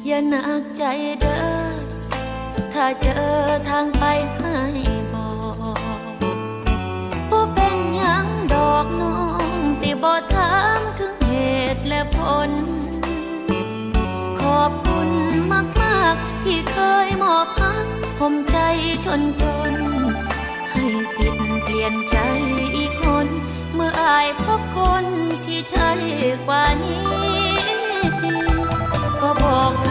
อย่าหนักใจเด้อถ้าเจอทางไปให้บอกบ่เป็นหยังดอกน้องสิบ่ถามถึงเหตุและผลขอบคุณมากๆที่เคยมอบพักห่มใจจนให้สิทธิ์เปลี่ยนใจอีกคนเมื่ออายพบคนที่ใช่กว่านี้ก็บอก